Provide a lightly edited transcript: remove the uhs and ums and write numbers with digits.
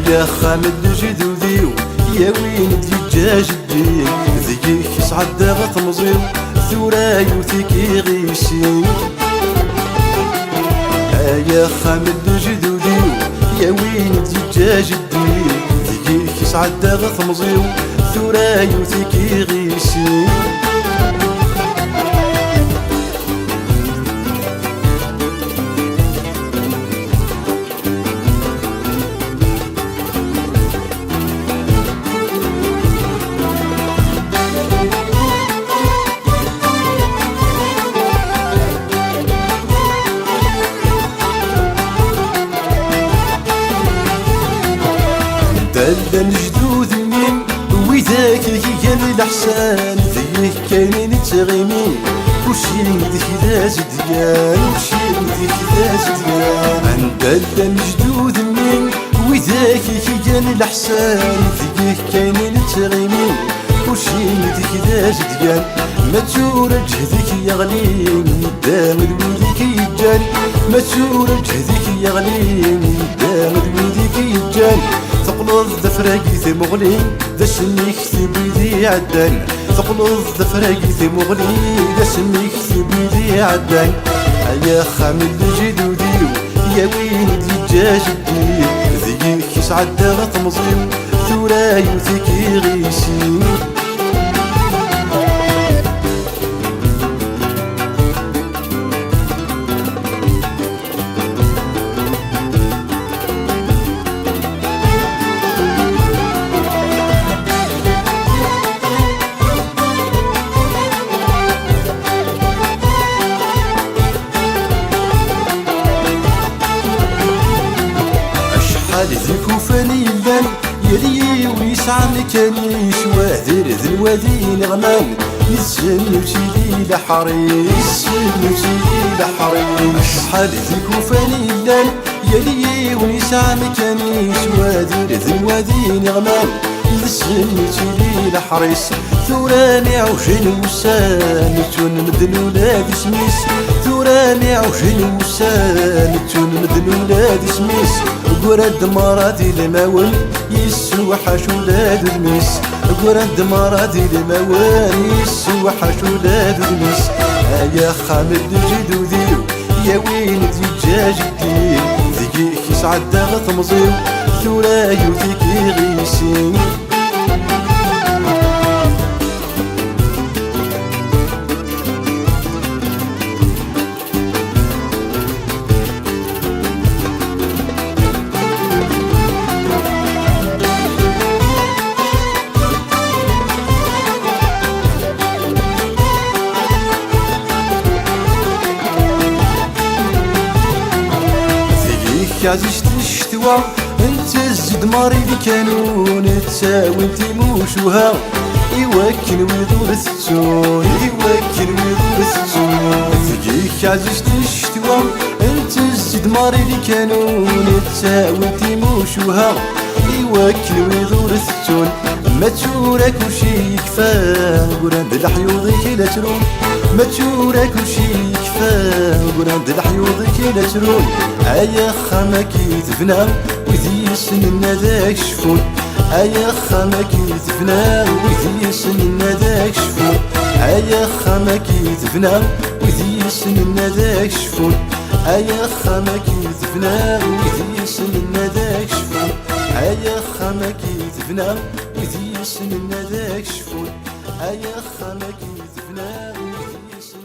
يا خامد جدودي يا وين ديجا جدي ذيك سعد غطمزيو ثوراي وثيكي غيشي يا خامد جدودي يا وين ديجا جدي ذيك سعد غطمزيو ثوراي وثيكي غيشي دلن جدود منين وذاك هي الأحسان ذيك كاينين تغيمين وشي ذيك ذا جديان وشي ذيك ذا جديان دلن جدود منين وذاك هي الأحسان ذيك كاينين تغيمين وشي ذيك ذا جديان ما تورج هذيك يغلين دام الوذيك يجان ما تورج هذيك يغلين دام الوذيك يجان تقلظ ذفراقي ثي مغلي ذا سميك ثي بيدي عدان تقلظ ذفراقي ثي مغلي ذا سميك ثي بيدي عدان يا خامل جدودي يا وين ديجا جدي ذيك سعد غطمزيو ثوراي وثيكي غيشي ذيك وفاني اللان يلي ويسعى مكانيش واذر ذي الوادي نغمان يسن وشيلي لحريش يسن وشيلي لحريش شحال ذيك وفاني اللان يلي ويسعى مكانيش واذر ذي الوادي نغمان يسن وشيلي لحريش ثوراني عوشين وسان تون مدن ولاد سميس ثوراني عوشين وسان تون مدن ولاد سميس قرد مراتي لماون يسوحش ولاد الميس قرد مراتي لماون يسوحش ولاد الميس يا خامد جدودي يا وين ديجا جدي ذيك سعد غطمزيو ثوراي وثيكي غيشي عزيزتي الشتوى انت الزد ماري اللي كانون تساوي انتي موشوها يوكل ويدور السون يوكل ويدور السون فيك عزيزتي الشتوى انت الزد ماري اللي كانون تساوي انتي موشوها يوكل ويدور السون ما تشورك وشي يكفى قراند الحيوضك لا ترون ما تشورك وشي يكفى قراند الحيوضك لا ترون ايا خامك تفنى وذي سننا ذاك شفون ايا خامك تفنى وذي سننا ذاك شفون ايا خامك تفنى وذي سننا ذاك شفون ايا خامك تفنى وذي سننا ذاك شفون ايا خامك تفنى وذي سننا ذاك شفون ايا خامك تفنى وذي